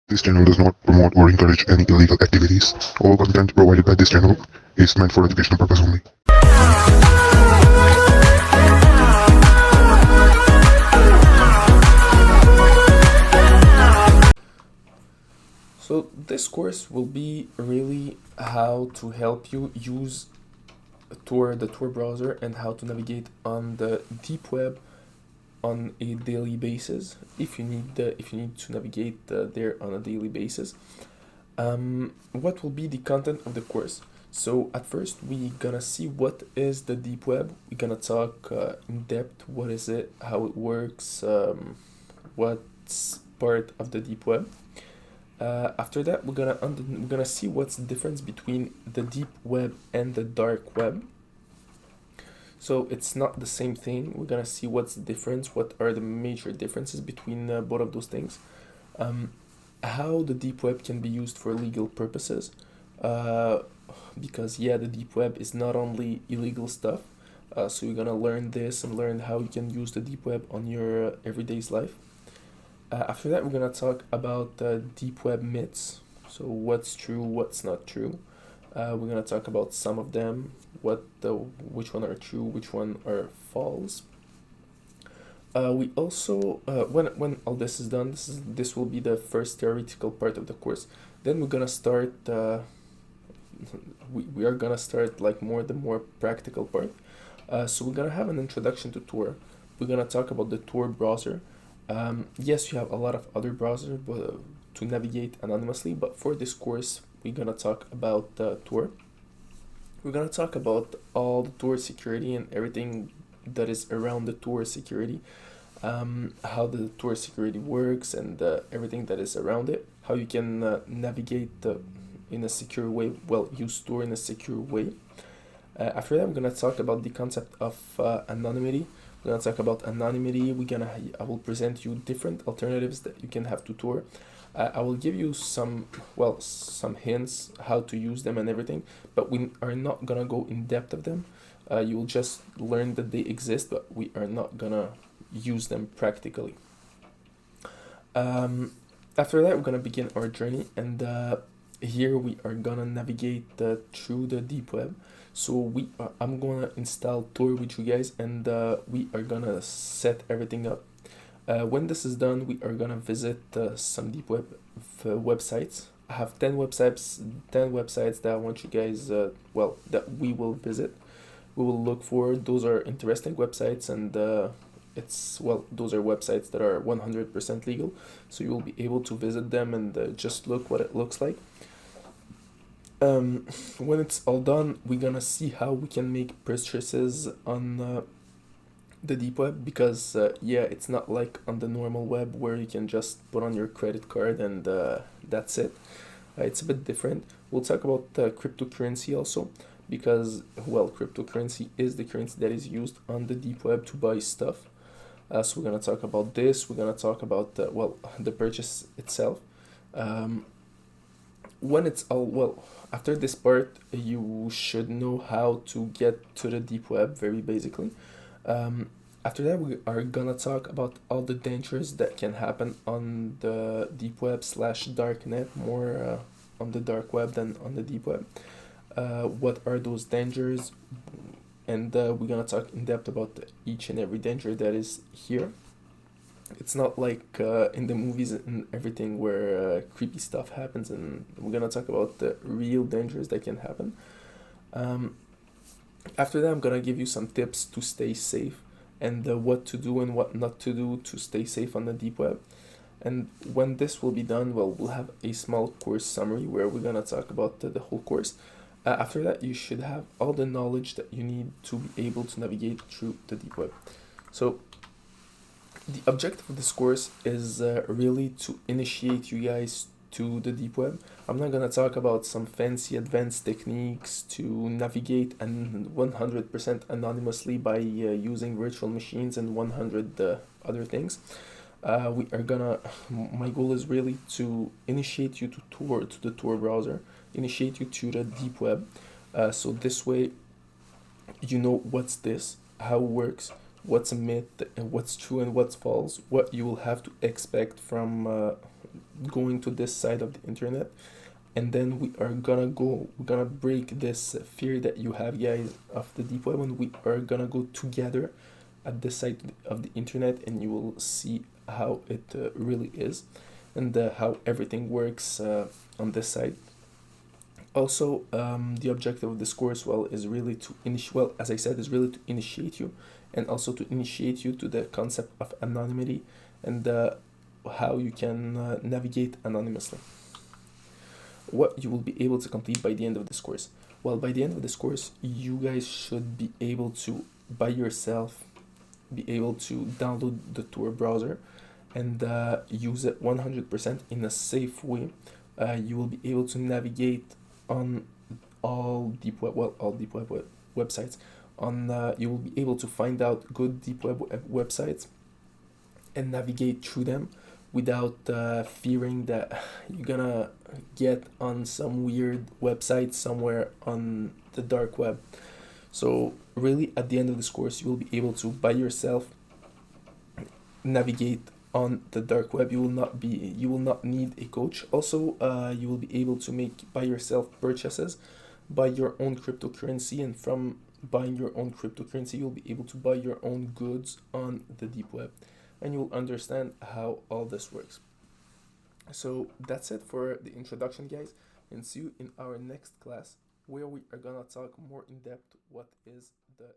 This channel does not promote or encourage any illegal activities. All content provided by this channel is meant for educational purpose only. So this course will be really how to help you use the Tor browser and how to navigate on the deep web on a daily basis if you need to navigate there on a daily basis. What will be the content of the course? So at first we gonna see what is the deep web. We're gonna talk in depth what is it, how it works, what's part of the deep web. After that, we're gonna see what's the difference between the deep web and the dark web. So it's not the same thing. We're gonna see what's the difference, what are the major differences between both of those things. How the deep web can be used for legal purposes, because the deep web is not only illegal stuff. So you're gonna learn this and learn how you can use the deep web on your everyday's life. After that, we're gonna talk about deep web myths. So what's true, what's not true. We're gonna talk about some of them, which one are true, which one are false. We also, when all this is done, this will be the first theoretical part of the course. Then we're gonna start. We are gonna start like the more practical part. So we're gonna have an introduction to Tor. We're gonna talk about the Tor browser. Yes, you have a lot of other browsers to navigate anonymously, but for this course, we're gonna talk about Tor. We're gonna talk about all the Tor security and everything that is around the Tor security, how the Tor security works and everything that is around it, how you can navigate in a secure way, use Tor in a secure way. After that, we're gonna talk about the concept of anonymity. We're gonna talk about anonymity. I will present you different alternatives that you can have to Tor. I will give you some hints how to use them and everything, but we are not gonna go in depth of them. You will just learn that they exist, but we are not gonna use them practically. After that, we're gonna begin our journey, and here we are gonna navigate through the deep web. So I'm gonna install Tor with you guys, and we are gonna set everything up. When this is done, we are gonna visit some deep web websites. I have 10 websites that I want you guys, that we will visit. We will look for. Those are interesting websites, and those are websites that are 100% legal. So you will be able to visit them and just look what it looks like. When it's all done, we're gonna see how we can make purchases on the deep web, because it's not like on the normal web where you can just put on your credit card and that's it. It's a bit different. We'll talk about cryptocurrency also, because cryptocurrency is the currency that is used on the deep web to buy stuff. So we're gonna talk about this. We're gonna talk about the purchase itself. When it's all after this part, you should know how to get to the deep web very basically. After that, we are gonna talk about all the dangers that can happen on the deep web / dark net, more on the dark web than on the deep web. What are those dangers? And we're gonna talk in depth about each and every danger that is here. It's not like in the movies and everything where creepy stuff happens, and we're gonna talk about the real dangers that can happen. After that, I'm gonna give you some tips to stay safe, and what to do and what not to do to stay safe on the deep web. And when this will be done, we'll have a small course summary where we're gonna talk about the whole course. After that, you should have all the knowledge that you need to be able to navigate through the deep web. So the objective of this course is really to initiate you guys to the deep web. I'm not gonna talk about some fancy advanced techniques to navigate and 100% anonymously by using virtual machines and 100 other things. My goal is really to initiate you to the Tor browser, initiate you to the deep web. So this way, you know what's this, how it works, what's a myth and what's true and what's false, what you will have to expect from going to this side of the internet, and then we're gonna break this fear that you have, guys, of the deep web, and we are gonna go together at this side of the internet, and you will see how it really is, and how everything works on this side. Also, the objective of this course, well, is really to as I said, is really to initiate you, and also to initiate you to the concept of anonymity, and how you can navigate anonymously. What you will be able to complete by the end of this course. Well, by the end of this course, you guys should be able to, by yourself, be able to download the Tor browser and use it 100% in a safe way. You will be able to navigate on all deep web, websites. You will be able to find out good deep web websites and navigate through them without fearing that you're gonna get on some weird website somewhere on the dark web. So really, at the end of this course, you will be able to, by yourself, navigate on the dark web. You will not need a coach. Also, you will be able to make by yourself purchases, buy your own cryptocurrency, and from buying your own cryptocurrency, you'll be able to buy your own goods on the deep web, and you'll understand how all this works. So that's it for the introduction, guys, and see you in our next class, where we are gonna talk more in depth what is the